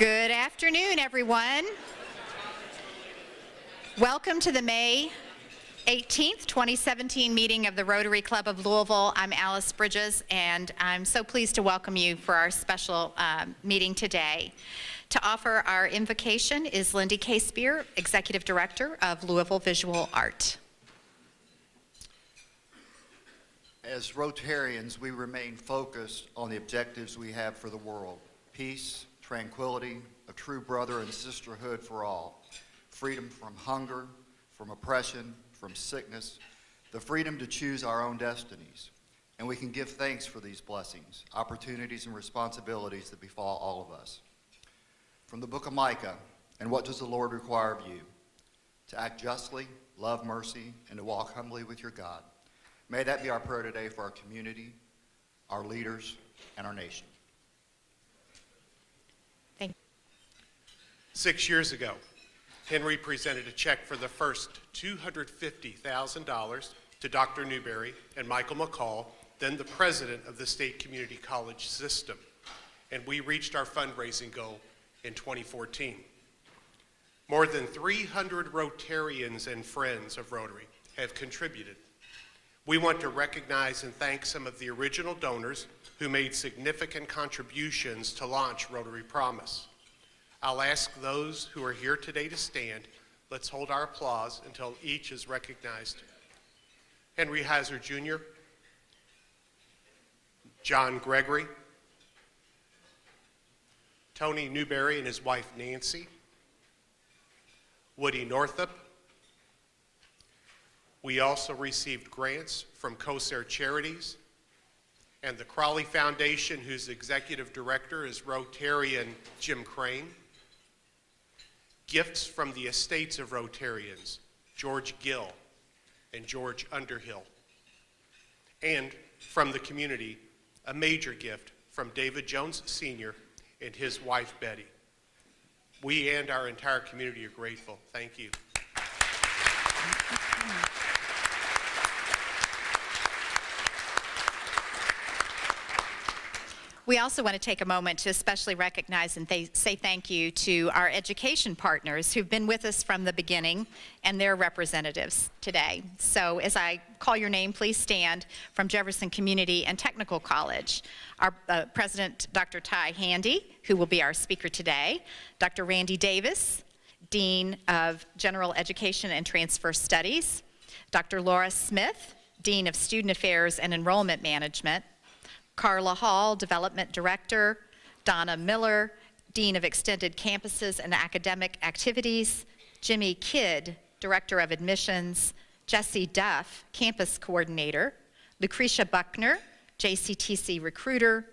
Good afternoon, everyone. Welcome to the May 18th, 2017 meeting of the Rotary Club of Louisville. I'm Alice Bridges, and I'm so pleased to welcome you for our special meeting today. To offer our invocation is Lindy K. Spear, Executive Director of Louisville Visual Art. As Rotarians, we remain focused on the objectives we have for the world: peace, tranquility, a true brother and sisterhood for all, freedom from hunger, from oppression, from sickness, the freedom to choose our own destinies. And we can give thanks for these blessings, opportunities, and responsibilities that befall all of us. From the book of Micah, and what does the Lord require of you? To act justly, love mercy, and to walk humbly with your God. May that be our prayer today for our community, our leaders, and our nation. Thank you. 6 years ago, Henry presented a check for the first $250,000 to Dr. Newberry and Michael McCall, then the president of the State Community College System, and we reached our fundraising goal in 2014. More than 300 Rotarians and friends of Rotary have contributed. We want to recognize and thank some of the original donors who made significant contributions to launch Rotary Promise. I'll ask those who are here today to stand. Let's hold our applause until each is recognized. Henry Heiser Jr., John Gregory, Tony Newberry and his wife Nancy, Woody Northup. We also received grants from COSAIR Charities and the Crawley Foundation, whose executive director is Rotarian Jim Crane. Gifts from the estates of Rotarians, George Gill and George Underhill. And from the community, a major gift from David Jones Sr. and his wife Betty. We and our entire community are grateful. Thank you. We also want to take a moment to especially recognize and say thank you to our education partners who've been with us from the beginning and their representatives today. So as I call your name, please stand. From Jefferson Community and Technical College, our President, Dr. Ty Handy, who will be our speaker today, Dr. Randy Davis, Dean of General Education and Transfer Studies, Dr. Laura Smith, Dean of Student Affairs and Enrollment Management, Carla Hall, Development Director, Donna Miller, Dean of Extended Campuses and Academic Activities, Jimmy Kidd, Director of Admissions, Jesse Duff, Campus Coordinator, Lucretia Buckner, JCTC Recruiter,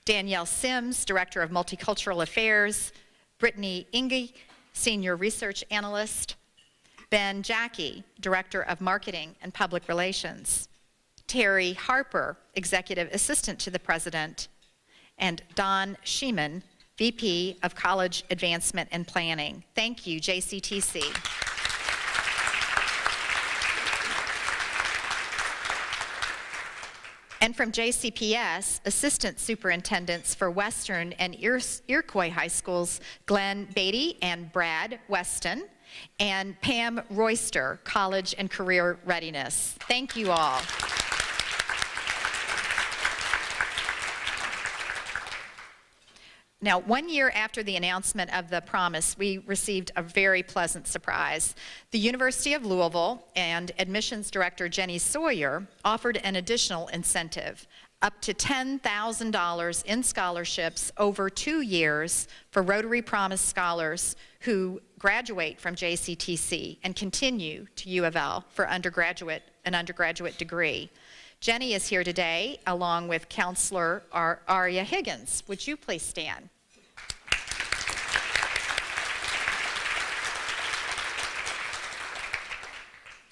Danielle Sims, Director of Multicultural Affairs, Brittany Inge, Senior Research Analyst, Ben Jackie, Director of Marketing and Public Relations, Terry Harper, Executive Assistant to the President, and Don Sheeman, VP of College Advancement and Planning. Thank you, JCTC. And from JCPS, Assistant Superintendents for Western and Iroquois High Schools, Glenn Beatty and Brad Weston, and Pam Royster, College and Career Readiness. Thank you all. Now, 1 year after the announcement of the promise, we received a very pleasant surprise. The University of Louisville and Admissions Director Jenny Sawyer offered an additional incentive, up to $10,000 in scholarships over 2 years for Rotary Promise scholars who graduate from JCTC and continue to U of L for an undergraduate degree. Jenny is here today, along with Counselor Aria Higgins. Would you please stand?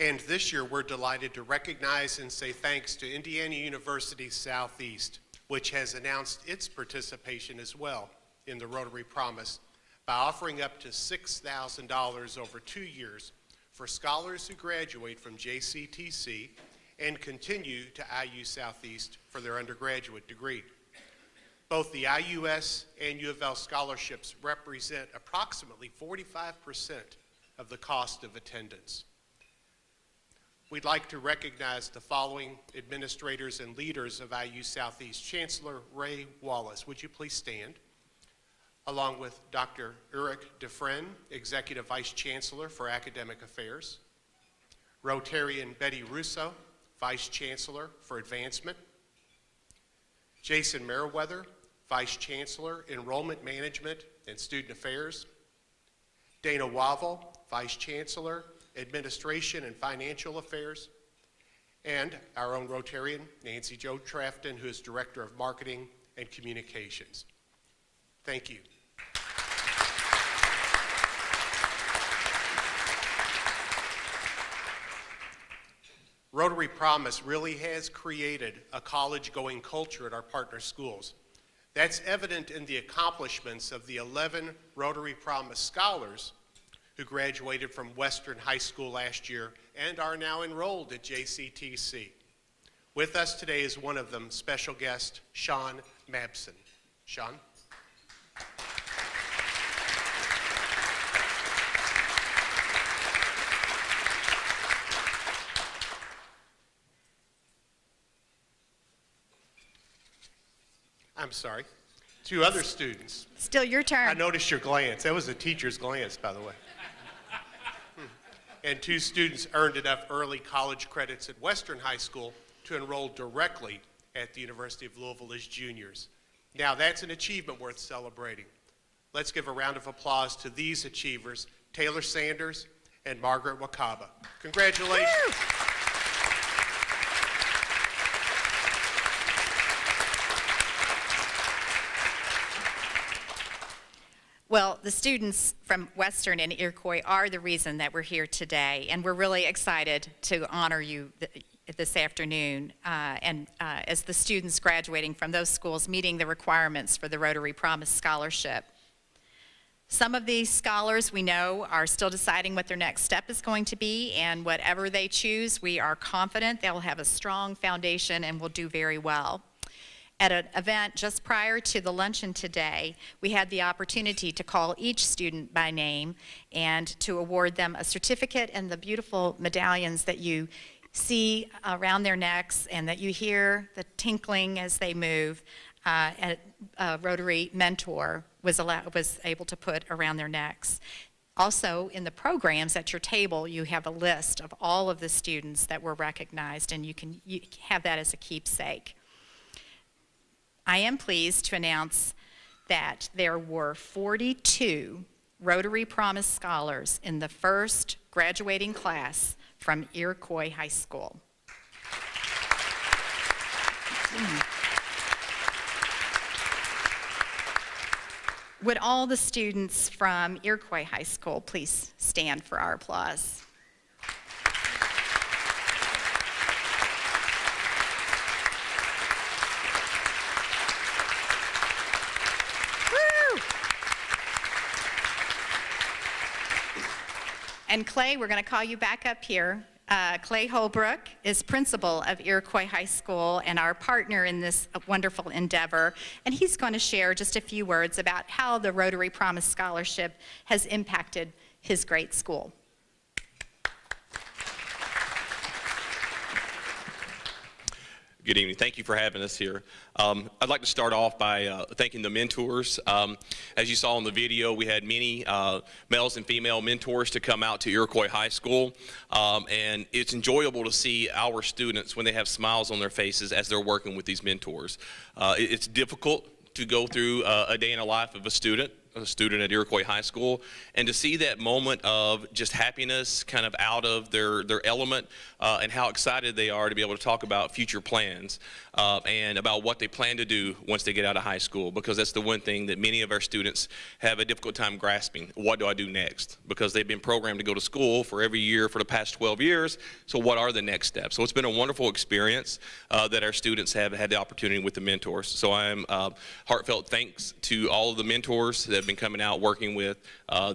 And this year, we're delighted to recognize and say thanks to Indiana University Southeast, which has announced its participation as well in the Rotary Promise by offering up to $6,000 over 2 years for scholars who graduate from JCTC and continue to IU Southeast for their undergraduate degree. Both the IUS and U of L scholarships represent approximately 45% of the cost of attendance. We'd like to recognize the following administrators and leaders of IU Southeast. Chancellor Ray Wallace, would you please stand? Along with Dr. Ulrich Dufresne, Executive Vice Chancellor for Academic Affairs. Rotarian Betty Russo, Vice Chancellor for Advancement. Jason Meriwether, Vice Chancellor, Enrollment Management and Student Affairs. Dana Wavel, Vice Chancellor, Administration and Financial Affairs. And our own Rotarian, Nancy Jo Trafton, who is Director of Marketing and Communications. Thank you. Rotary Promise really has created a college-going culture at our partner schools. That's evident in the accomplishments of the 11 Rotary Promise Scholars who graduated from Western High School last year and are now enrolled at JCTC. With us today is one of them, special guest Sean Mabson. Sean? I'm sorry. Two other students. Still your turn. I noticed your glance. That was a teacher's glance, by the way. And two students earned enough early college credits at Western High School to enroll directly at the University of Louisville as juniors. Now, that's an achievement worth celebrating. Let's give a round of applause to these achievers, Taylor Sanders and Margaret Wakaba. Congratulations. Woo! Well, the students from Western and Iroquois are the reason that we're here today, and we're really excited to honor you this afternoon as the students graduating from those schools meeting the requirements for the Rotary Promise Scholarship. Some of these scholars we know are still deciding what their next step is going to be, and whatever they choose, we are confident they'll have a strong foundation and will do very well. At an event just prior to the luncheon today, we had the opportunity to call each student by name and to award them a certificate and the beautiful medallions that you see around their necks and that you hear the tinkling as they move. A Rotary mentor was able to put around their necks. Also, in the programs at your table, you have a list of all of the students that were recognized, and you have that as a keepsake. I am pleased to announce that there were 42 Rotary Promise Scholars in the first graduating class from Iroquois High School. Would all the students from Iroquois High School please stand for our applause? And Clay, we're going to call you back up here. Clay Holbrook is principal of Iroquois High School and our partner in this wonderful endeavor. And he's going to share just a few words about how the Rotary Promise Scholarship has impacted his great school. Good evening. Thank you for having us here. I'd like to start off by thanking the mentors. As you saw in the video, we had many males and female mentors to come out to Iroquois High School, and it's enjoyable to see our students when they have smiles on their faces as they're working with these mentors. It's difficult to go through a day in the life of a student at Iroquois High School, and to see that moment of just happiness kind of out of their element, and how excited they are to be able to talk about future plans and about what they plan to do once they get out of high school, because that's the one thing that many of our students have a difficult time grasping. What do I do next? Because they've been programmed to go to school for every year for the past 12 years, so what are the next steps? So it's been a wonderful experience that our students have had the opportunity with the mentors. So I'm heartfelt thanks to all of the mentors that have been coming out working with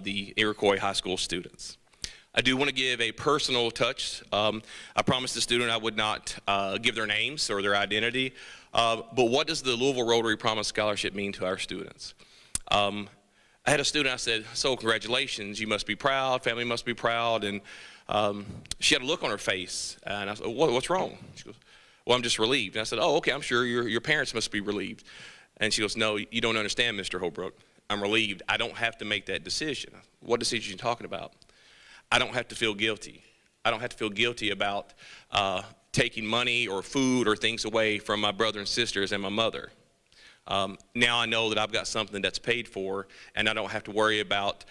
the Iroquois High School students. I do want to give a personal touch. I promised the student I would not give their names or their identity, But what does the Louisville Rotary Promise Scholarship mean to our students? I had a student, I said, so congratulations, you must be proud, family must be proud, and she had a look on her face, and I said, what's wrong? She goes, well, I'm just relieved. And I said, oh, okay, I'm sure your parents must be relieved. And she goes, no, you don't understand, Mr. Holbrook. I'm relieved. I don't have to make that decision. What decision are you talking about? I don't have to feel guilty. I don't have to feel guilty about taking money or food or things away from my brother and sisters and my mother. Now I know that I've got something that's paid for, and I don't have to worry about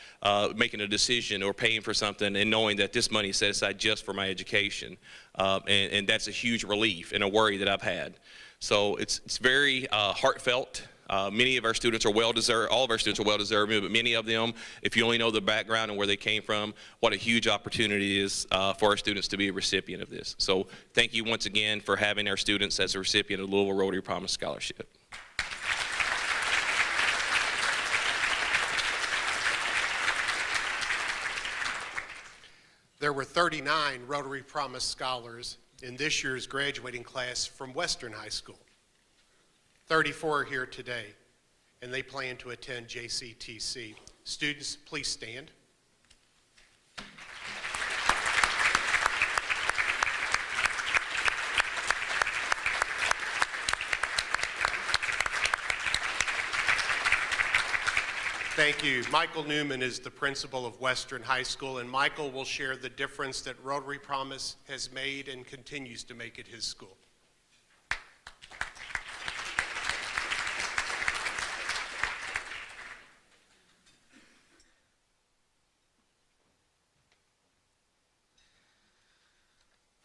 making a decision or paying for something and knowing that this money is set aside just for my education. And that's a huge relief and a worry that I've had. So it's very heartfelt. Many of our students are well-deserved, all of our students are well-deserving, but many of them, if you only know the background and where they came from, what a huge opportunity it is for our students to be a recipient of this. So thank you once again for having our students as a recipient of the Louisville Rotary Promise Scholarship. There were 39 Rotary Promise Scholars in this year's graduating class from Western High School. 34 are here today, and they plan to attend JCTC. Students, please stand. Thank you. Michael Newman is the principal of Western High School, and Michael will share the difference that Rotary Promise has made and continues to make at his school.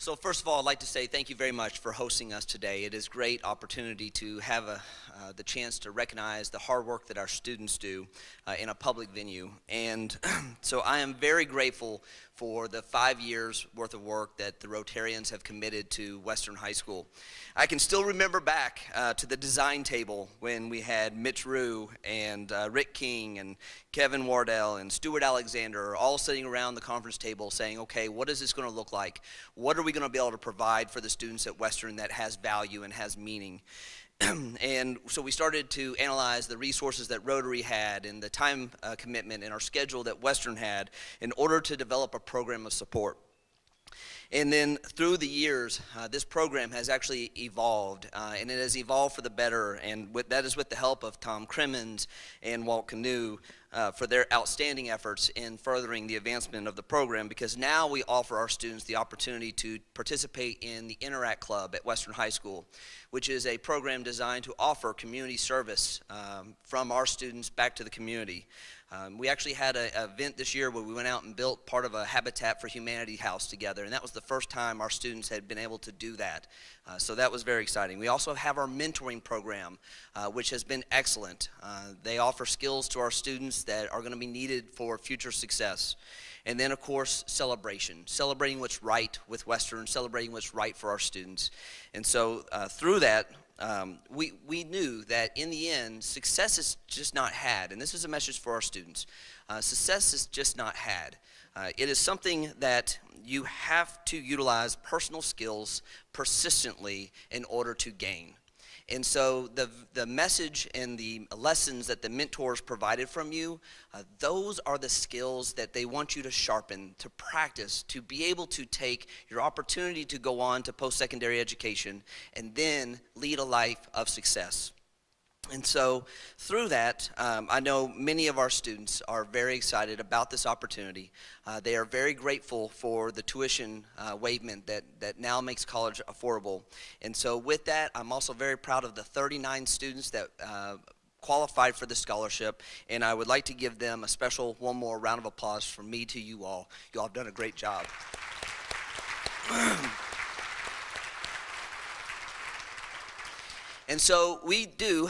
So first of all, I'd like to say thank you very much for hosting us today. It is a great opportunity to have the chance to recognize the hard work that our students do in a public venue. And so I am very grateful for the 5 years worth of work that the Rotarians have committed to Western High School. I can still remember back to the design table when we had Mitch Rue and Rick King and Kevin Wardell and Stuart Alexander all sitting around the conference table saying, okay, what is this going to look like? What are we going to be able to provide for the students at Western that has value and has meaning? And so we started to analyze the resources that Rotary had and the time commitment and our schedule that Western had in order to develop a program of support. And then through the years, this program has actually evolved, and it has evolved for the better, and that is with the help of Tom Crimmins and Walt Canoe for their outstanding efforts in furthering the advancement of the program, because now we offer our students the opportunity to participate in the Interact Club at Western High School, which is a program designed to offer community service from our students back to the community. We actually had an event this year where we went out and built part of a Habitat for Humanity house together, and that was the first time our students had been able to do that. So that was very exciting. We also have our mentoring program, which has been excellent. They offer skills to our students that are going to be needed for future success. And then, of course, celebrating what's right with Western, celebrating what's right for our students. And so through that, we knew that in the end, success is just not had. And this is a message for our students. Success is just not had. It is something that you have to utilize personal skills persistently in order to gain. And so the message and the lessons that the mentors provided from you, those are the skills that they want you to sharpen, to practice, to be able to take your opportunity to go on to post-secondary education and then lead a life of success. And so through that, I know many of our students are very excited about this opportunity. They are very grateful for the tuition waivement that now makes college affordable. And so with that, I'm also very proud of the 39 students that qualified for the scholarship, and I would like to give them a special one more round of applause from me to you all. You all have done a great job. And so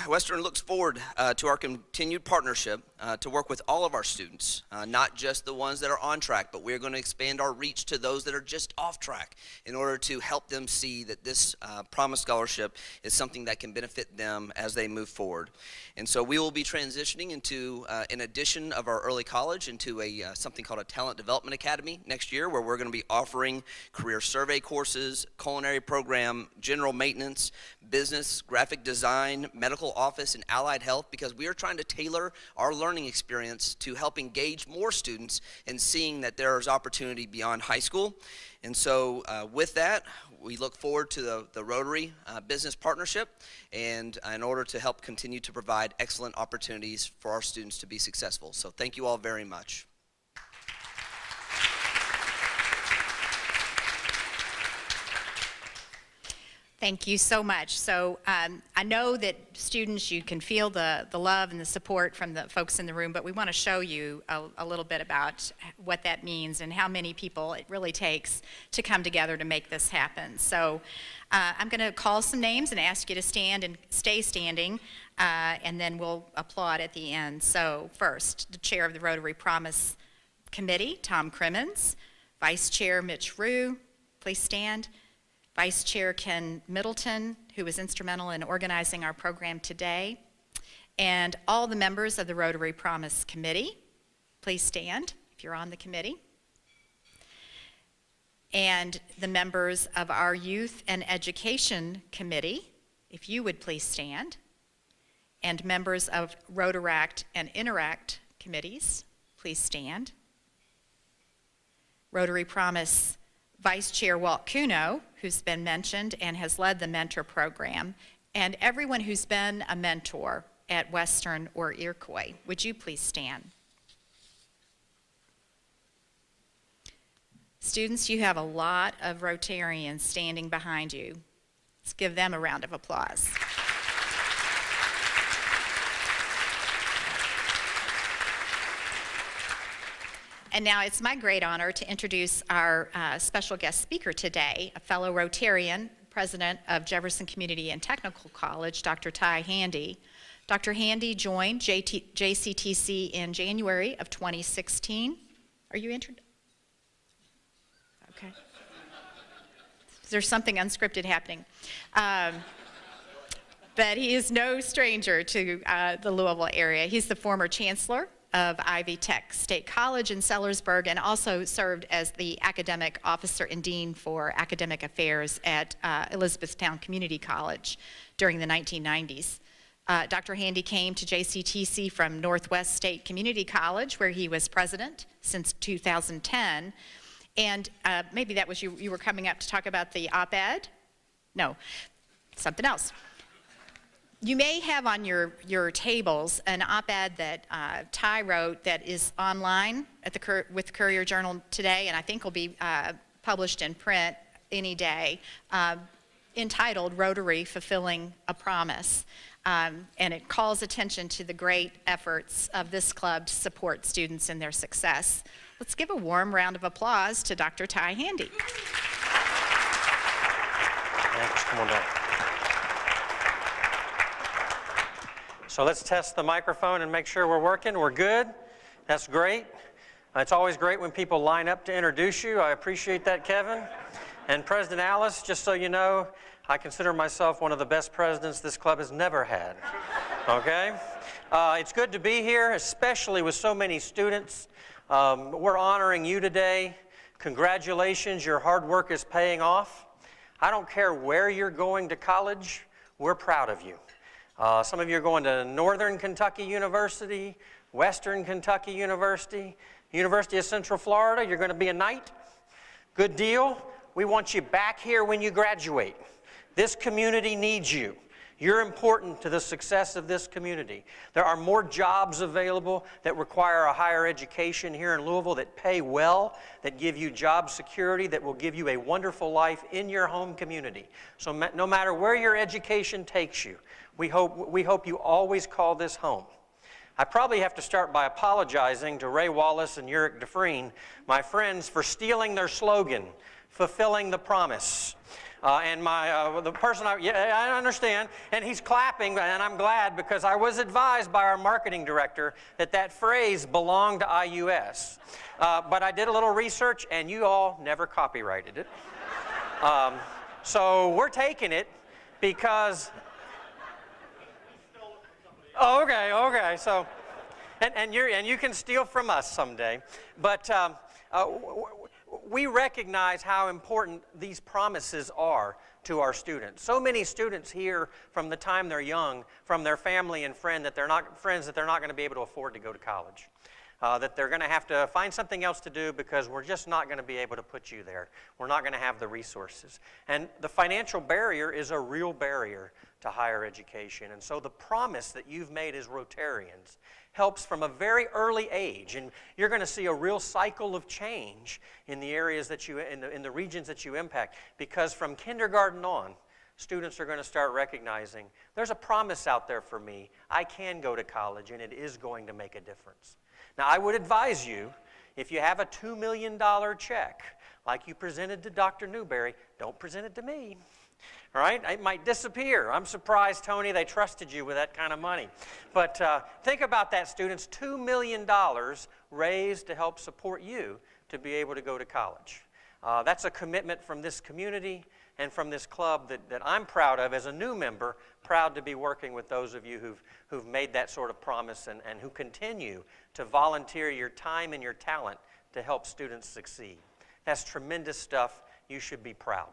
Western looks forward to our continued partnership to work with all of our students, not just the ones that are on track, but we're going to expand our reach to those that are just off track in order to help them see that this Promise Scholarship is something that can benefit them as they move forward. And so we will be transitioning into an addition of our early college into something called a Talent Development Academy next year, where we're going to be offering career survey courses, culinary program, general maintenance, business, graphic graphic design, medical office, and allied health, because we are trying to tailor our learning experience to help engage more students in seeing that there is opportunity beyond high school. And so with that, we look forward to the Rotary Business Partnership, and in order to help continue to provide excellent opportunities for our students to be successful. So thank you all very much. Thank you so much. So I know that students, you can feel the love and the support from the folks in the room, but we want to show you a little bit about what that means and how many people it really takes to come together to make this happen. So I'm going to call some names and ask you to stand and stay standing, and then we'll applaud at the end. So first, the chair of the Rotary Promise Committee, Tom Crimmins. Vice Chair Mitch Rue, please stand. Vice Chair Ken Middleton, who was instrumental in organizing our program today, and all the members of the Rotary Promise Committee, please stand if you're on the committee, and the members of our Youth and Education Committee, if you would please stand, and members of Rotaract and Interact committees, please stand. Rotary Promise Vice Chair Walt Kuno, who's been mentioned and has led the mentor program, and everyone who's been a mentor at Western or Iroquois. Would you please stand? Students, you have a lot of Rotarians standing behind you. Let's give them a round of applause. And now it's my great honor to introduce our special guest speaker today, a fellow Rotarian, president of Jefferson Community and Technical College, Dr. Ty Handy. Dr. Handy joined JCTC in January of 2016. Are you interested? Okay. There's something unscripted happening. But he is no stranger to the Louisville area. He's the former chancellor of Ivy Tech State College in Sellersburg, and also served as the academic officer and dean for academic affairs at Elizabethtown Community College during the 1990s. Dr. Handy came to JCTC from Northwest State Community College, where he was president since 2010. And maybe that was you were coming up to talk about the op-ed? No, something else. You may have on your tables an op-ed that Ty wrote that is online at with the Courier Journal today, and I think will be published in print any day, entitled Rotary Fulfilling a Promise. And it calls attention to the great efforts of this club to support students in their success. Let's give a warm round of applause to Dr. Ty Handy. Thanks. Come on down. So let's test the microphone and make sure we're working. We're good. That's great. It's always great when people line up to introduce you. I appreciate that, Kevin. And President Alice, just so you know, I consider myself one of the best presidents this club has never had. Okay? It's good to be here, especially with so many students. We're honoring you today. Congratulations, your hard work is paying off. I don't care where you're going to college, we're proud of you. Some of you are going to Northern Kentucky University, Western Kentucky University, University of Central Florida. You're going to be a Knight. Good deal. We want you back here when you graduate. This community needs you. You're important to the success of this community. There are more jobs available that require a higher education here in Louisville that pay well, that give you job security, that will give you a wonderful life in your home community. So no matter where your education takes you, we hope you always call this home. I probably have to start by apologizing to Ray Wallace and Uric Dufresne, my friends, for stealing their slogan, Fulfilling the Promise. And the person, I understand, and he's clapping, and I'm glad because I was advised by our marketing director that phrase belonged to IUS. But I did a little research, and you all never copyrighted it. So we're taking it because... Oh, okay. So, and you can steal from us someday, but we recognize how important these promises are to our students. So many students hear from the time they're young from their family and friends that they're not going to be able to afford to go to college. That they're going to have to find something else to do because we're just not going to be able to put you there. We're not going to have the resources. And the financial barrier is a real barrier to higher education. And so the promise that you've made as Rotarians helps from a very early age. And you're going to see a real cycle of change in the areas that you, in the regions that you impact. Because from kindergarten on, students are going to start recognizing there's a promise out there for me. I can go to college and it is going to make a difference. Now, I would advise you, if you have a $2 million check, like you presented to Dr. Newberry, don't present it to me. All right? It might disappear. I'm surprised, Tony, they trusted you with that kind of money. But think about that, students. $2 million raised to help support you to be able to go to college. That's a commitment from this community and from this club that I'm proud of as a new member, proud to be working with those of you who've made that sort of promise and who continue to volunteer your time and your talent to help students succeed. That's tremendous stuff. You should be proud.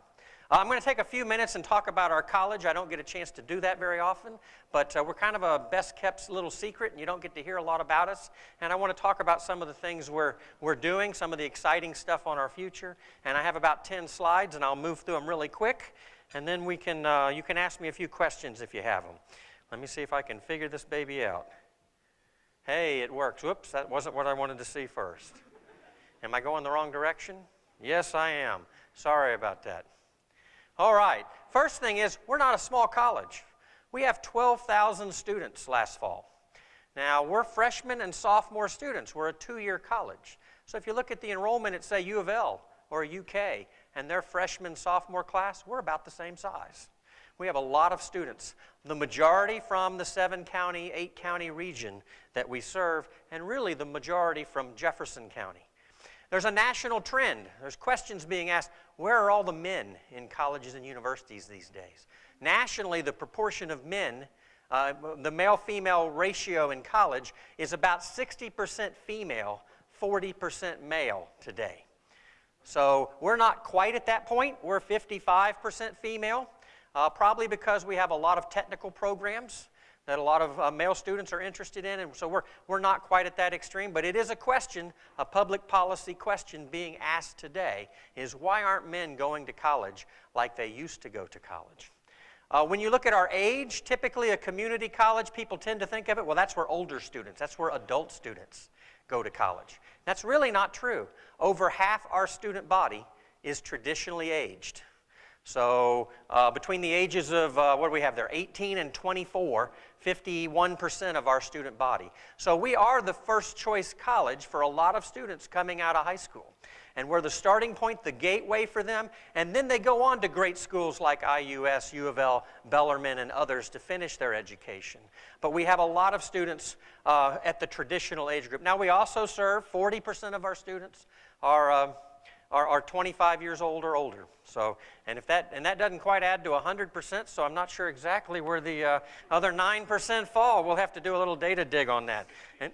I'm going to take a few minutes and talk about our college. I don't get a chance to do that very often, but we're kind of a best-kept little secret, and you don't get to hear a lot about us. And I want to talk about some of the things we're doing, some of the exciting stuff on our future. And I have about 10 slides, and I'll move through them really quick. And then you can ask me a few questions if you have them. Let me see if I can figure this baby out. Hey, it works. Whoops, that wasn't what I wanted to see first. Am I going the wrong direction? Yes, I am. Sorry about that. All right, first thing is we're not a small college. We have 12,000 students last fall. Now, we're freshmen and sophomore students. We're a 2-year college. So if you look at the enrollment at, say, U of L or UK, and their freshman, sophomore class, we're about the same size. We have a lot of students, the majority from the 7-county, 8-county region that we serve, and really the majority from Jefferson County. There's a national trend. There's questions being asked, where are all the men in colleges and universities these days? Nationally, the proportion of men, the male-female ratio in college is about 60% female, 40% male today. So we're not quite at that point. We're 55% female, probably because we have a lot of technical programs that a lot of male students are interested in, and so we're not quite at that extreme, but it is a question, a public policy question being asked today, is why aren't men going to college like they used to go to college? When you look at our age, typically a community college, people tend to think of it, well, that's where older students, that's where adult students go to college. That's really not true. Over half our student body is traditionally aged. So between the ages of, what do we have there, 18 and 24, 51% of our student body. So we are the first choice college for a lot of students coming out of high school. And we're the starting point, the gateway for them, and then they go on to great schools like IUS, U of L, Bellarmine, and others to finish their education. But we have a lot of students at the traditional age group. Now we also serve 40% of our students are 25 years old or older. So, and that doesn't quite add to 100%, so I'm not sure exactly where the other 9% fall. We'll have to do a little data dig on that. And,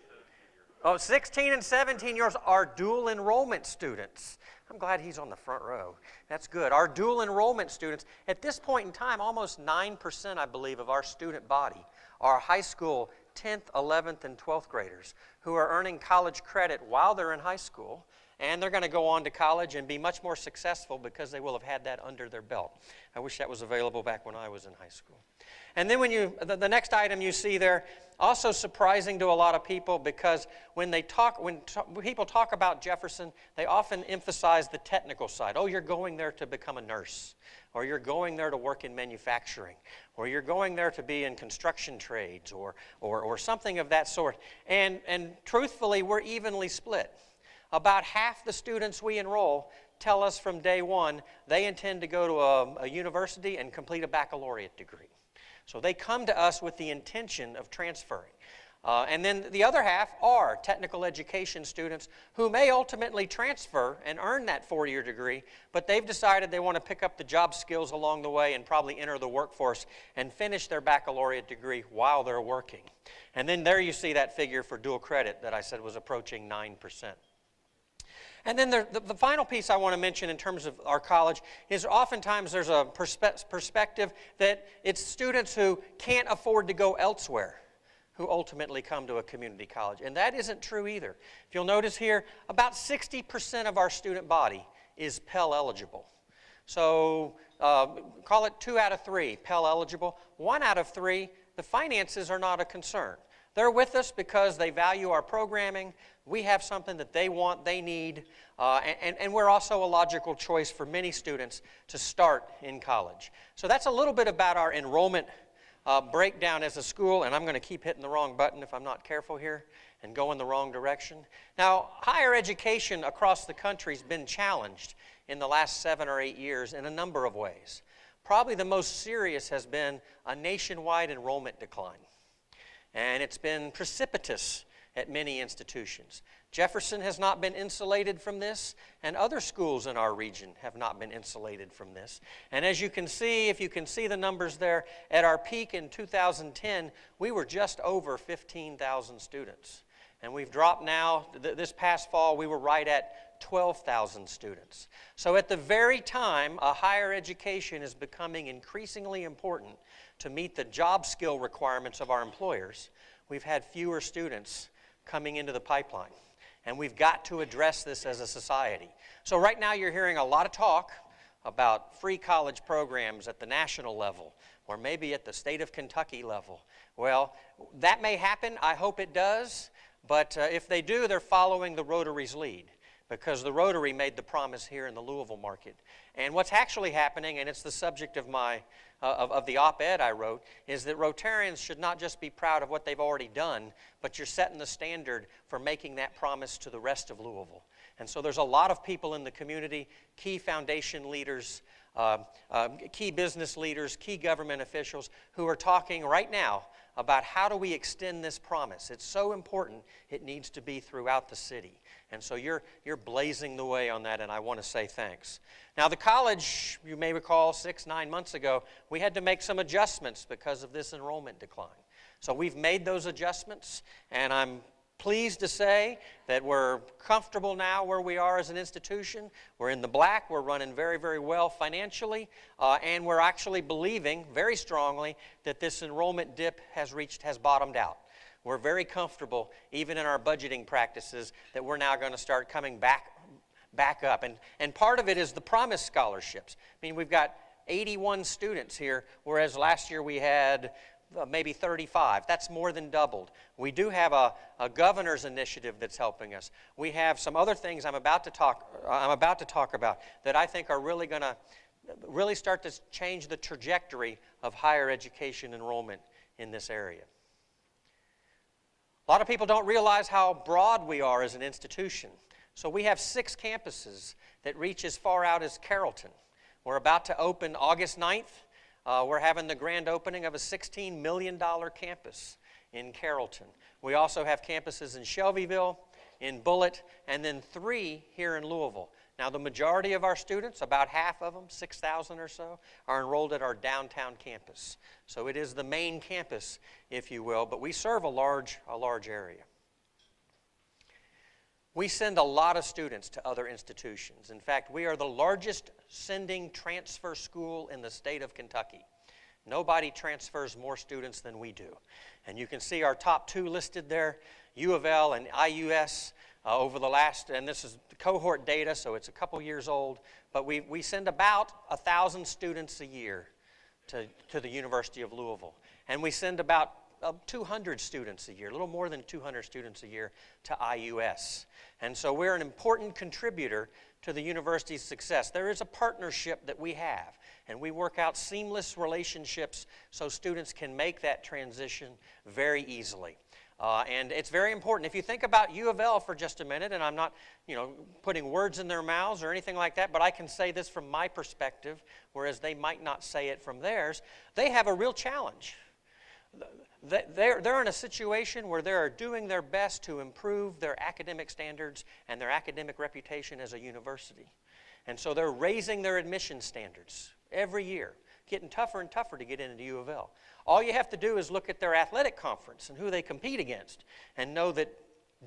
16 and 17 years are dual enrollment students. I'm glad he's on the front row. That's good. Our dual enrollment students, at this point in time, almost 9%, I believe, of our student body are high school 10th, 11th, and 12th graders who are earning college credit while they're in high school. And they're going to go on to college and be much more successful because they will have had that under their belt. I wish that was available back when I was in high school. And then when the next item you see there, also surprising to a lot of people because when people talk about Jefferson, they often emphasize the technical side. Oh, you're going there to become a nurse, or you're going there to work in manufacturing, or you're going there to be in construction trades, or something of that sort. And truthfully, we're evenly split. About half the students we enroll tell us from day one they intend to go to a university and complete a baccalaureate degree. So they come to us with the intention of transferring. And then the other half are technical education students who may ultimately transfer and earn that 4-year degree, but they've decided they want to pick up the job skills along the way and probably enter the workforce and finish their baccalaureate degree while they're working. And then there you see that figure for dual credit that I said was approaching 9%. And then the final piece I want to mention in terms of our college is oftentimes there's a perspective that it's students who can't afford to go elsewhere who ultimately come to a community college. And that isn't true either. If you'll notice here, about 60% of our student body is Pell eligible. So call it 2 out of 3 Pell eligible. 1 out of 3, the finances are not a concern. They're with us because they value our programming. We have something that they want, they need, and we're also a logical choice for many students to start in college. So that's a little bit about our enrollment breakdown as a school, and I'm going to keep hitting the wrong button if I'm not careful here and go in the wrong direction. Now, higher education across the country has been challenged in the last 7 or 8 years in a number of ways. Probably the most serious has been a nationwide enrollment decline. And it's been precipitous at many institutions. Jefferson has not been insulated from this, and other schools in our region have not been insulated from this. And as you can see, if you can see the numbers there, at our peak in 2010, we were just over 15,000 students. And we've dropped now, this past fall, we were right at 12,000 students. So at the very time a higher education is becoming increasingly important to meet the job skill requirements of our employers, we've had fewer students coming into the pipeline. And we've got to address this as a society. So right now you're hearing a lot of talk about free college programs at the national level or maybe at the state of Kentucky level. Well, that may happen. I hope it does. But if they do, they're following the Rotary's lead, because the Rotary made the promise here in the Louisville market. And what's actually happening, and it's the subject of my of the op-ed I wrote, is that Rotarians should not just be proud of what they've already done, but you're setting the standard for making that promise to the rest of Louisville. And so there's a lot of people in the community, key foundation leaders, key business leaders, key government officials who are talking right now about how do we extend this promise. It's so important, it needs to be throughout the city. And so you're blazing the way on that, and I want to say thanks. Now the college, you may recall 6-9 months ago, we had to make some adjustments because of this enrollment decline. So we've made those adjustments, and I'm pleased to say that we're comfortable now where we are as an institution. We're in the black, we're running very, very well financially, and we're actually believing very strongly that this enrollment dip has bottomed out. We're very comfortable, even in our budgeting practices, that we're now going to start coming back up. And part of it is the Promise Scholarships. I mean, we've got 81 students here, whereas last year we had maybe 35. That's more than doubled. We do have a governor's initiative that's helping us. We have some other things I'm about to talk about that I think are really going to really start to change the trajectory of higher education enrollment in this area. A lot of people don't realize how broad we are as an institution. So we have 6 campuses that reach as far out as Carrollton. We're about to open August 9th. We're having the grand opening of a $16 million campus in Carrollton. We also have campuses in Shelbyville, in Bullitt, and then 3 here in Louisville. Now the majority of our students, about half of them, 6,000 or so, are enrolled at our downtown campus. So it is the main campus, if you will, but we serve a large area. We send a lot of students to other institutions. In fact, we are the largest sending transfer school in the state of Kentucky. Nobody transfers more students than we do. And you can see our top 2 listed there, U of L and IUS, over the last, and this is the cohort data, so it's a couple years old, but we send about 1,000 students a year to the University of Louisville. And we send about 200 students a year, a little more than 200 students a year to IUS. And so we're an important contributor to the university's success. There is a partnership that we have, and we work out seamless relationships so students can make that transition very easily. And it's very important. If you think about U of L for just a minute, and I'm not, putting words in their mouths or anything like that, but I can say this from my perspective, whereas they might not say it from theirs, they have a real challenge. They're in a situation where they are doing their best to improve their academic standards and their academic reputation as a university. And so they're raising their admission standards every year, getting tougher and tougher to get into U of L. All you have to do is look at their athletic conference and who they compete against and know that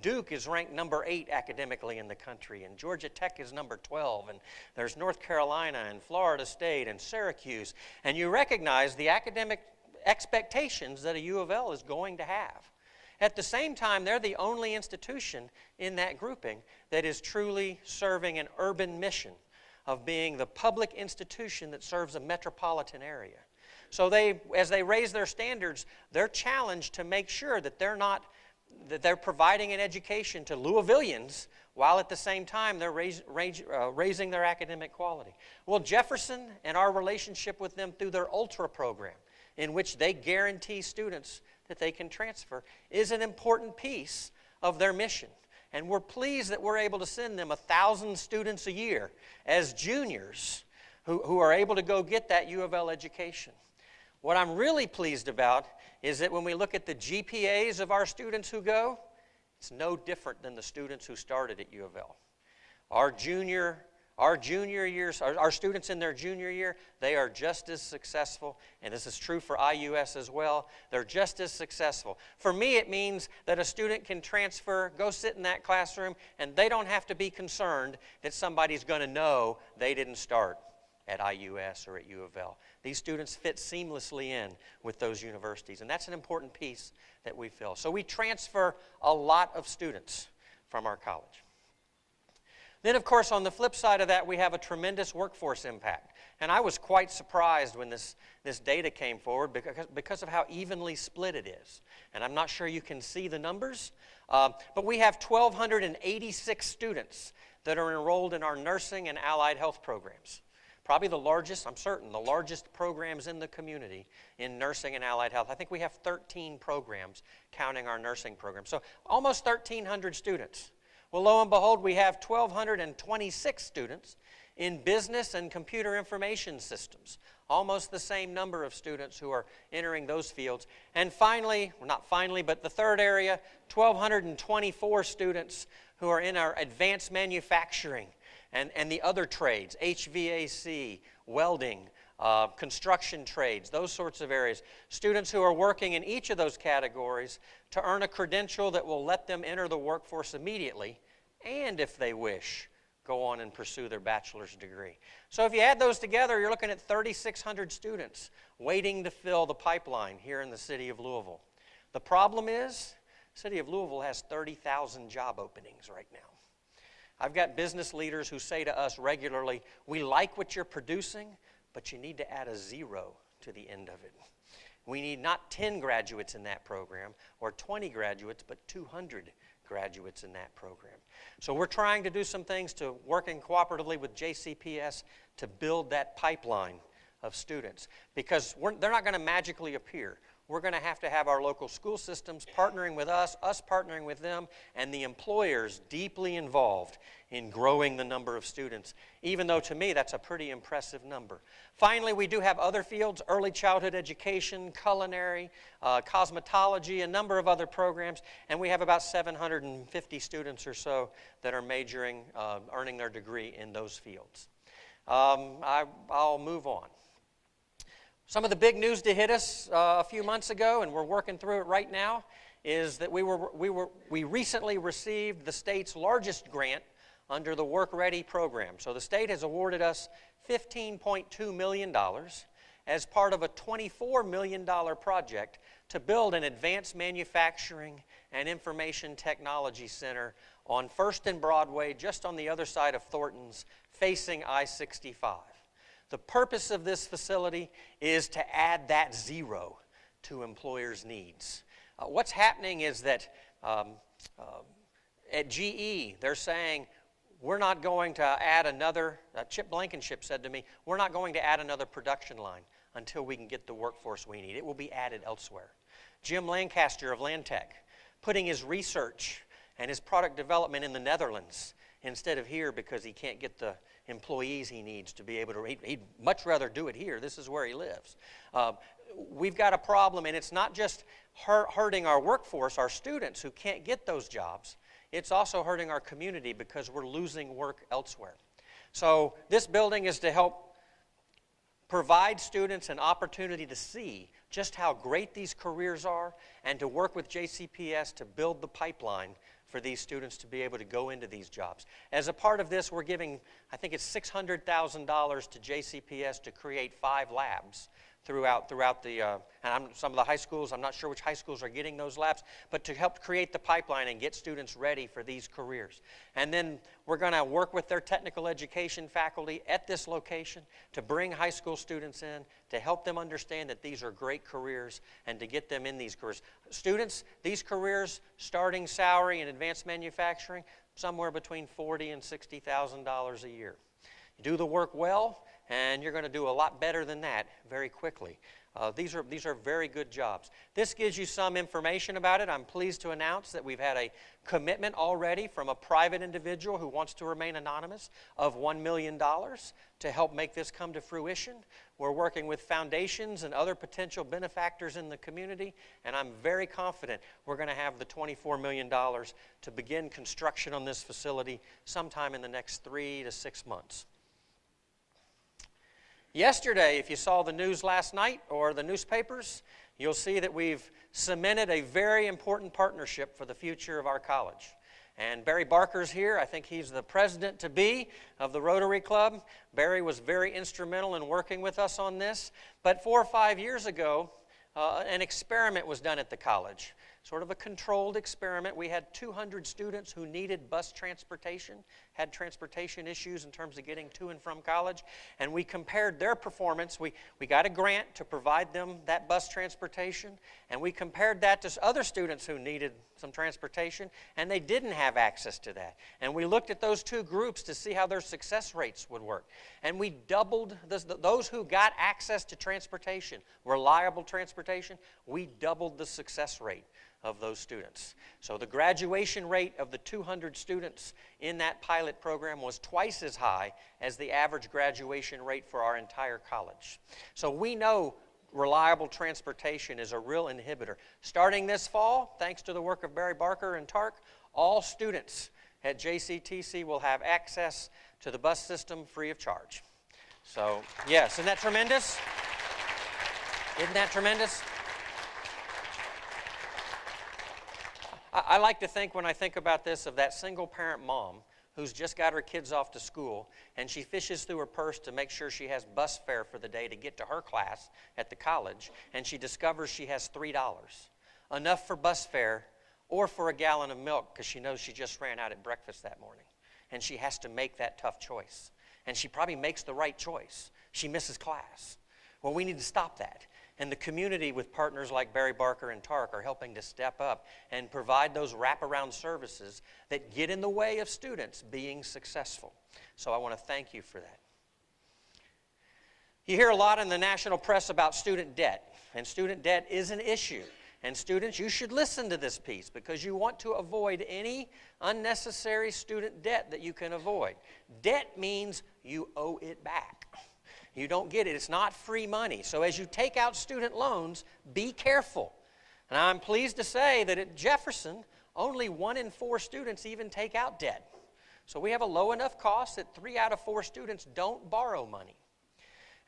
Duke is ranked number 8 academically in the country, and Georgia Tech is number 12, and there's North Carolina and Florida State and Syracuse, and you recognize the academic expectations that a U of L is going to have. At the same time, they're the only institution in that grouping that is truly serving an urban mission of being the public institution that serves a metropolitan area. So as they raise their standards, they're challenged to make sure that they're providing an education to Louisvillians while at the same time they're raising their academic quality. Well, Jefferson and our relationship with them through their Ultra program, in which they guarantee students that they can transfer, is an important piece of their mission. And we're pleased that we're able to send them 1,000 students a year as juniors who are able to go get that U of L education. What I'm really pleased about is that when we look at the GPAs of our students who go, it's no different than the students who started at U of L. Our students in their junior year, they are just as successful, and this is true for IUS as well. They're just as successful. For me, it means that a student can transfer, go sit in that classroom, and they don't have to be concerned that somebody's going to know they didn't start at IUS or at U of L. These students fit seamlessly in with those universities, and that's an important piece that we fill. So we transfer a lot of students from our college. Then, of course, on the flip side of that, we have a tremendous workforce impact. And I was quite surprised when this data came forward because of how evenly split it is. And I'm not sure you can see the numbers, but we have 1,286 students that are enrolled in our nursing and allied health programs. Probably the largest, I'm certain, the largest programs in the community in nursing and allied health. I think we have 13 programs counting our nursing program. So almost 1,300 students. Well, lo and behold, we have 1,226 students in business and computer information systems. Almost the same number of students who are entering those fields. And finally, well, not finally, but the third area, 1,224 students who are in our advanced manufacturing and the other trades, HVAC, welding, construction trades, those sorts of areas. Students who are working in each of those categories to earn a credential that will let them enter the workforce immediately, and if they wish, go on and pursue their bachelor's degree. So if you add those together, you're looking at 3,600 students waiting to fill the pipeline here in the city of Louisville. The problem is, the city of Louisville has 30,000 job openings right now. I've got business leaders who say to us regularly, we like what you're producing, but you need to add a 0 to the end of it. We need not 10 graduates in that program or 20 graduates, but 200 graduates in that program. So we're trying to do some things to working cooperatively with JCPS to build that pipeline of students, because they're not going to magically appear. We're going to have our local school systems partnering with us partnering with them, and the employers deeply involved in growing the number of students, even though to me that's a pretty impressive number. Finally, we do have other fields, early childhood education, culinary, cosmetology, a number of other programs, and we have about 750 students or so that are majoring, earning their degree in those fields. I'll move on. Some of the big news to hit us a few months ago, and we're working through it right now, is that we recently received the state's largest grant under the Work Ready program. So the state has awarded us $15.2 million as part of a $24 million project to build an advanced manufacturing and information technology center on 1st and Broadway, just on the other side of Thornton's, facing I-65. The purpose of this facility is to add that 0 to employers' needs. What's happening is that at GE, they're saying, we're not going to add another, Chip Blankenship said to me, we're not going to add another production line until we can get the workforce we need. It will be added elsewhere. Jim Lancaster of Landtech, putting his research and his product development in the Netherlands instead of here because he can't get the employees he needs to be able to, he'd much rather do it here. This is where he lives. We've got a problem, and it's not just hurting our workforce, our students who can't get those jobs. It's also hurting our community because we're losing work elsewhere. So this building is to help provide students an opportunity to see just how great these careers are and to work with JCPS to build the pipeline for these students to be able to go into these jobs. As a part of this, we're giving, I think it's $600,000 to JCPS to create 5 labs throughout the, some of the high schools. I'm not sure which high schools are getting those labs, but to help create the pipeline and get students ready for these careers. And then we're going to work with their technical education faculty at this location to bring high school students in, to help them understand that these are great careers and to get them in these careers. Students, these careers, starting salary in advanced manufacturing, somewhere between $40,000 and $60,000 a year. You do the work well, and you're going to do a lot better than that very quickly. These are very good jobs. This gives you some information about it. I'm pleased to announce that we've had a commitment already from a private individual who wants to remain anonymous of $1 million to help make this come to fruition. We're working with foundations and other potential benefactors in the community, and I'm very confident we're going to have the $24 million to begin construction on this facility sometime in the next 3 to 6 months. Yesterday, if you saw the news last night or the newspapers, you'll see that we've cemented a very important partnership for the future of our college. And Barry Barker's here. I think he's the president-to-be of the Rotary Club. Barry was very instrumental in working with us on this. But 4 or 5 years ago, an experiment was done at the college. Sort of a controlled experiment. We had 200 students who needed bus transportation, had transportation issues in terms of getting to and from college, and we compared their performance. We got a grant to provide them that bus transportation, and we compared that to other students who needed some transportation, and they didn't have access to that. And we looked at those 2 groups to see how their success rates would work. And we doubled those who got access to transportation, reliable transportation, we doubled the success rate of those students. So the graduation rate of the 200 students in that pilot program was twice as high as the average graduation rate for our entire college. So we know reliable transportation is a real inhibitor. Starting this fall, thanks to the work of Barry Barker and TARC, all students at JCTC will have access to the bus system free of charge. So, yes, isn't that tremendous? Isn't that tremendous? I like to think, when I think about this, of that single-parent mom who's just got her kids off to school, and she fishes through her purse to make sure she has bus fare for the day to get to her class at the college, and she discovers she has $3, enough for bus fare or for a gallon of milk because she knows she just ran out at breakfast that morning, and she has to make that tough choice. And she probably makes the right choice. She misses class. Well, we need to stop that. And the community, with partners like Barry Barker and TARC, are helping to step up and provide those wraparound services that get in the way of students being successful. So I want to thank you for that. You hear a lot in the national press about student debt, and student debt is an issue. And students, you should listen to this piece because you want to avoid any unnecessary student debt that you can avoid. Debt means you owe it back. You don't get it. It's not free money. So as you take out student loans, be careful. And I'm pleased to say that at Jefferson, only 1 in 4 students even take out debt. So we have a low enough cost that 3 out of 4 students don't borrow money.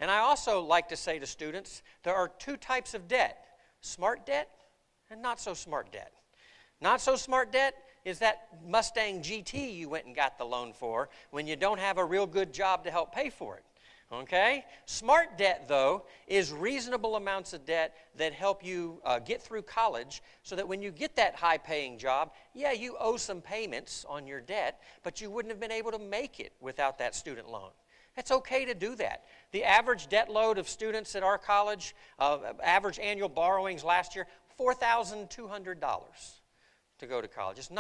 And I also like to say to students, there are 2 types of debt: smart debt and not so smart debt. Not so smart debt is that Mustang GT you went and got the loan for when you don't have a real good job to help pay for it. Okay? Smart debt, though, is reasonable amounts of debt that help you get through college so that when you get that high-paying job, yeah, you owe some payments on your debt, but you wouldn't have been able to make it without that student loan. It's okay to do that. The average debt load of students at our college, average annual borrowings last year, $4,200 to go to college. It's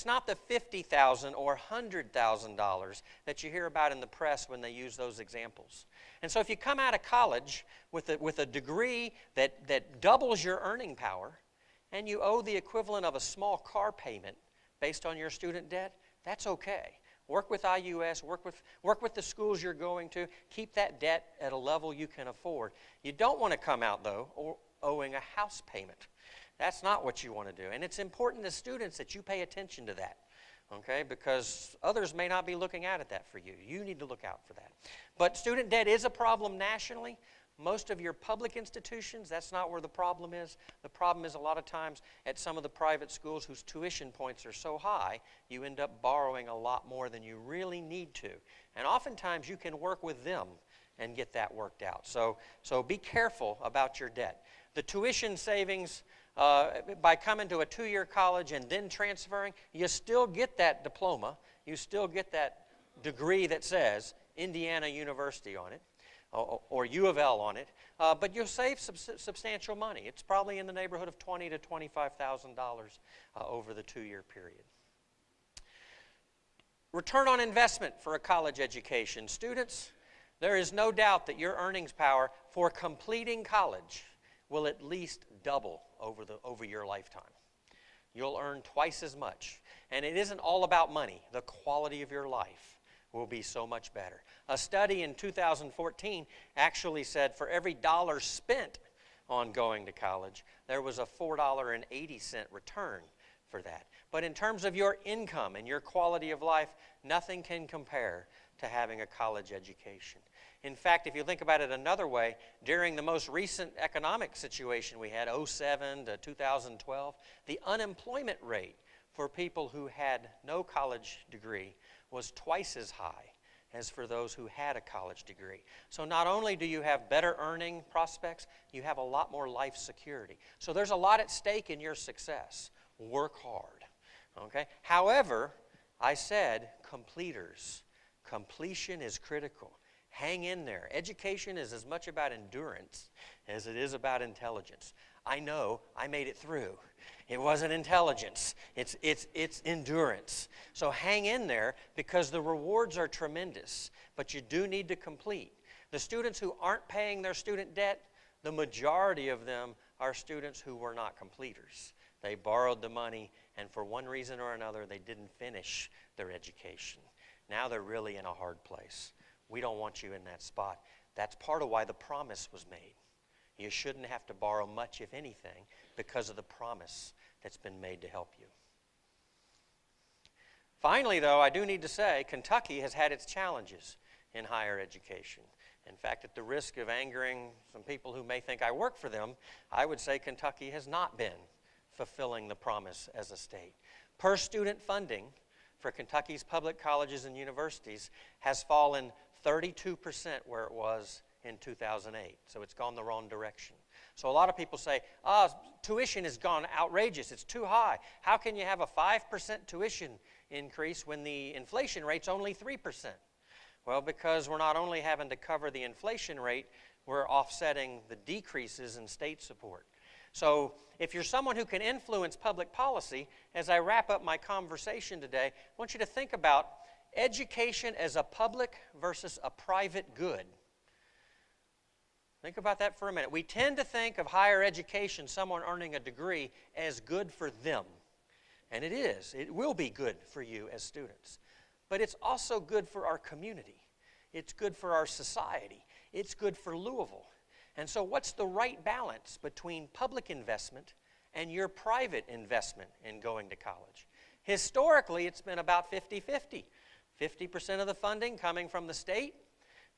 not the $50,000 or $100,000 that you hear about in the press when they use those examples. And so if you come out of college with a degree that doubles your earning power, and you owe the equivalent of a small car payment based on your student debt, that's okay. Work with IUS, work with the schools you're going to, keep that debt at a level you can afford. You don't want to come out, though, owing a house payment. That's not what you want to do. And it's important as students that you pay attention to that, okay? Because others may not be looking out at that for you. You need to look out for that. But student debt is a problem nationally. Most of your public institutions, that's not where the problem is. The problem is a lot of times at some of the private schools whose tuition points are so high, you end up borrowing a lot more than you really need to. And oftentimes you can work with them and get that worked out. So be careful about your debt. The tuition savings, by coming to a 2-year college and then transferring, you still get that diploma. You still get that degree that says Indiana University on it, or U of L on it, but you'll save substantial money. It's probably in the neighborhood of $20,000 to $25,000 over the 2-year period. Return on investment for a college education. Students, there is no doubt that your earnings power for completing college will at least double over your lifetime. You'll earn twice as much. And it isn't all about money. The quality of your life will be so much better. A study in 2014 actually said for every dollar spent on going to college, there was a $4.80 return for that. But in terms of your income and your quality of life, nothing can compare to having a college education. In fact, if you think about it another way, during the most recent economic situation we had, 2007 to 2012, the unemployment rate for people who had no college degree was twice as high as for those who had a college degree. So not only do you have better earning prospects, you have a lot more life security. So there's a lot at stake in your success. Work hard, okay? However, I said completers. Completion is critical. Hang in there. Education is as much about endurance as it is about intelligence. I know I made it through. It wasn't intelligence. It's endurance. So hang in there because the rewards are tremendous, but you do need to complete. The students who aren't paying their student debt, the majority of them are students who were not completers. They borrowed the money, and for one reason or another, they didn't finish their education. Now they're really in a hard place. We don't want you in that spot. That's part of why the promise was made. You shouldn't have to borrow much, if anything, because of the promise that's been made to help you. Finally, though, I do need to say Kentucky has had its challenges in higher education. In fact, at the risk of angering some people who may think I work for them, I would say Kentucky has not been fulfilling the promise as a state. Per student funding for Kentucky's public colleges and universities has fallen 32% where it was in 2008. So it's gone the wrong direction. So a lot of people say, tuition has gone outrageous. It's too high. How can you have a 5% tuition increase when the inflation rate's only 3%? Well, because we're not only having to cover the inflation rate, we're offsetting the decreases in state support. So if you're someone who can influence public policy, as I wrap up my conversation today, I want you to think about education as a public versus a private good. Think about that for a minute. We tend to think of higher education, someone earning a degree, as good for them. And it is. It will be good for you as students. But it's also good for our community. It's good for our society. It's good for Louisville. And so what's the right balance between public investment and your private investment in going to college? Historically, it's been about 50-50. 50% of the funding coming from the state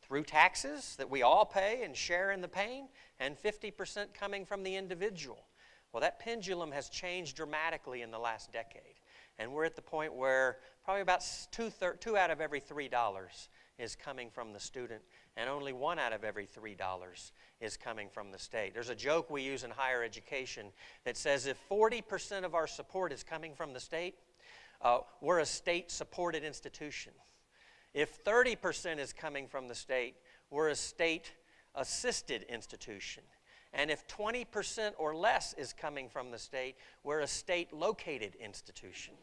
through taxes that we all pay and share in the pain, and 50% coming from the individual. Well, that pendulum has changed dramatically in the last decade. And we're at the point where probably about 2 out of every $3 is coming from the student, and only 1 out of every $3 is coming from the state. There's a joke we use in higher education that says if 40% of our support is coming from the state, we're a state-supported institution. If 30% is coming from the state, we're a state-assisted institution. And if 20% or less is coming from the state, we're a state-located institution.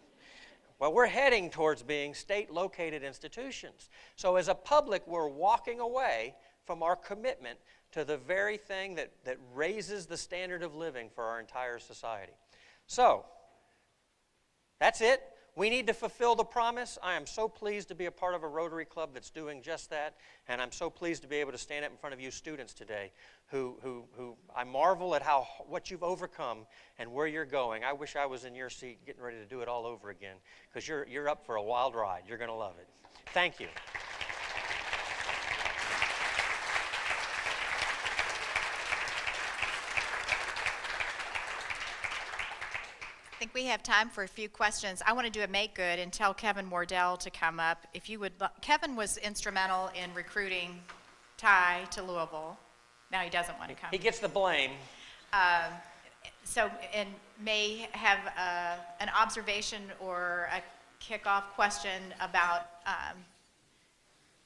Well, we're heading towards being state-located institutions. So as a public, we're walking away from our commitment to the very thing that raises the standard of living for our entire society. So, that's it. We need to fulfill the promise. I am so pleased to be a part of a Rotary Club that's doing just that, and I'm so pleased to be able to stand up in front of you students today who I marvel at what you've overcome and where you're going. I wish I was in your seat getting ready to do it all over again, because you're up for a wild ride. You're going to love it. Thank you. think we have time for a few questions. I want to do a make good and tell Kevin Wardell to come up. If you would, Kevin was instrumental in recruiting Ty to Louisville. Now he doesn't want to come. He gets the blame. And may have an observation or a kickoff question about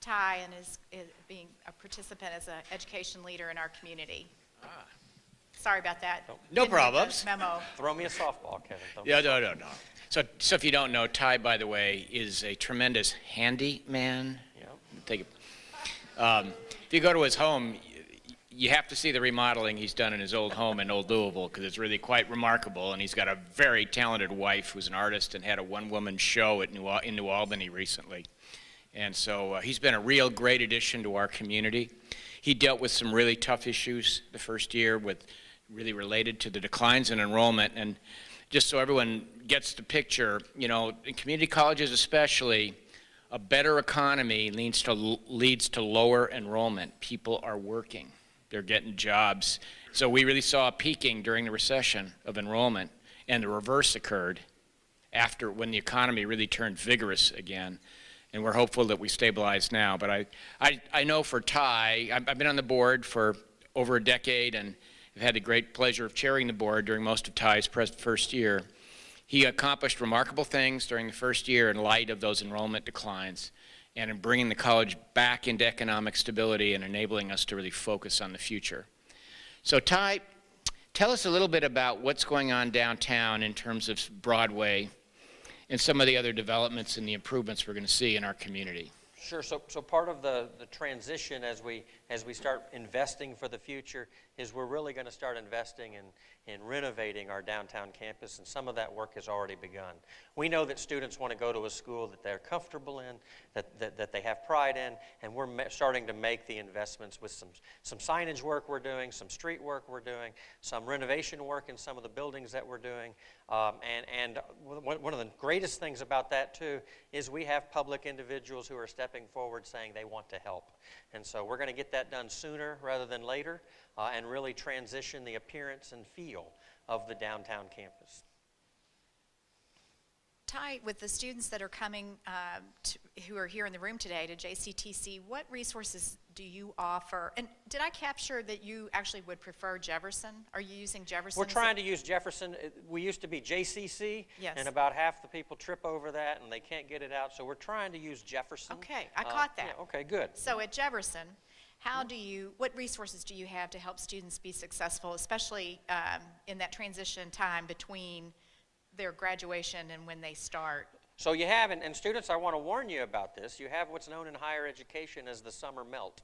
Ty and his being a participant as an education leader in our community. Sorry about that. No Didn't read the problems. Memo. Throw me a softball, Kevin. Don't- Yeah, no. So if you don't know, Ty, by the way, is a tremendous handyman. Yep. If you go to his home, you have to see the remodeling he's done in his old home in Old Louisville, because it's really quite remarkable. And he's got a very talented wife who's an artist and had a one-woman show in New Albany recently. And so he's been a real great addition to our community. He dealt with some really tough issues the first year with really related to the declines in enrollment. And just so everyone gets the picture, you know, in community colleges especially, a better economy leads to lower enrollment. People are working. They're getting jobs. So we really saw a peaking during the recession of enrollment, and the reverse occurred after when the economy really turned vigorous again. And we're hopeful that we stabilize now. But I know for Ty, I've been on the board for over a decade, and I've had the great pleasure of chairing the board during most of Ty's first year. He accomplished remarkable things during the first year in light of those enrollment declines and in bringing the college back into economic stability and enabling us to really focus on the future. So Ty, tell us a little bit about what's going on downtown in terms of Broadway and some of the other developments and the improvements we're going to see in our community. Sure. So part of the transition as we start investing for the future is we're really going to start investing in renovating our downtown campus, and some of that work has already begun. We know that students want to go to a school that they're comfortable in, that they have pride in, and we're starting to make the investments with some signage work we're doing, some street work we're doing, some renovation work in some of the buildings that we're doing. And one of the greatest things about that, too, is we have public individuals who are stepping forward saying they want to help. And so we're going to get that done sooner rather than later and really transition the appearance and feel of the downtown campus. Ty, with the students that are coming, who are here in the room today to JCTC, what resources do you offer? And did I capture that you actually would prefer Jefferson? Are you using Jefferson? We're trying to use Jefferson. We used to be JCC, Yes. and about half the people trip over that and they can't get it out. So we're trying to use Jefferson. Okay, I caught that. Yeah, okay, good. So at Jefferson, what resources do you have to help students be successful, especially in that transition time between their graduation and when they start? So you have, and students, I want to warn you about this, you have what's known in higher education as the summer melt.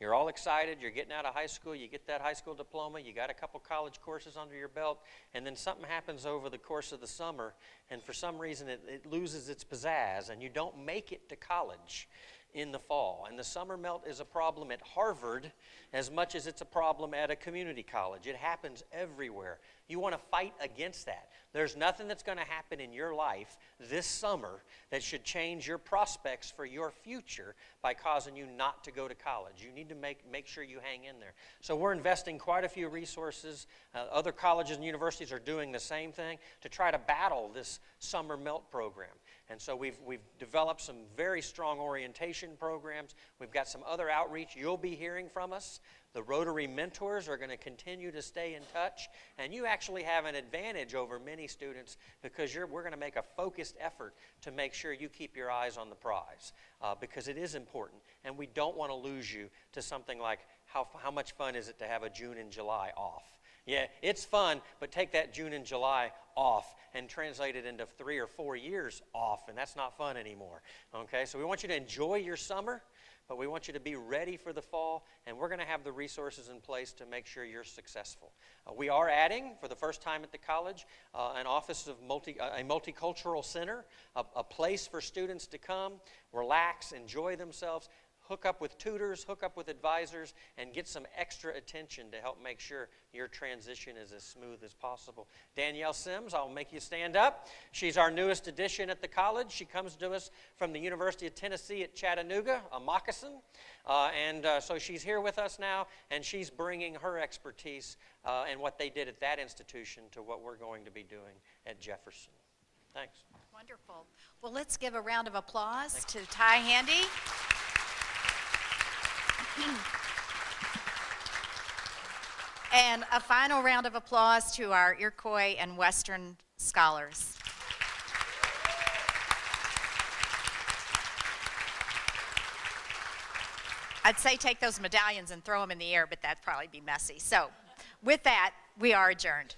You're all excited, you're getting out of high school, you get that high school diploma, you got a couple college courses under your belt, and then something happens over the course of the summer, and for some reason it loses its pizzazz, and you don't make it to college in the fall. And the summer melt is a problem at Harvard as much as it's a problem at a community college. It happens everywhere. You want to fight against that. There's nothing that's going to happen in your life this summer that should change your prospects for your future by causing you not to go to college. You need to make sure you hang in there. So we're investing quite a few resources. Other colleges and universities are doing the same thing to try to battle this summer melt program. And so we've developed some very strong orientation programs. We've got some other outreach you'll be hearing from us. The Rotary mentors are going to continue to stay in touch, and you actually have an advantage over many students because we're going to make a focused effort to make sure you keep your eyes on the prize because it is important, and we don't want to lose you to something like how much fun is it to have a June and July off. Yeah, it's fun, but take that June and July off and translate it into 3 or 4 years off, and that's not fun anymore. Okay, so we want you to enjoy your summer, but we want you to be ready for the fall, and we're going to have the resources in place to make sure you're successful. We are adding, for the first time at the college, an office of a multicultural center, a place for students to come, relax, enjoy themselves, hook up with tutors, hook up with advisors, and get some extra attention to help make sure your transition is as smooth as possible. Danielle Sims, I'll make you stand up. She's our newest addition at the college. She comes to us from the University of Tennessee at Chattanooga, a moccasin. So she's here with us now, and she's bringing her expertise and what they did at that institution to what we're going to be doing at Jefferson. Thanks. Wonderful. Well, let's give a round of applause to Ty Handy. And a final round of applause to our Iroquois and Western scholars. I'd say take those medallions and throw them in the air, but that'd probably be messy. So with that, we are adjourned.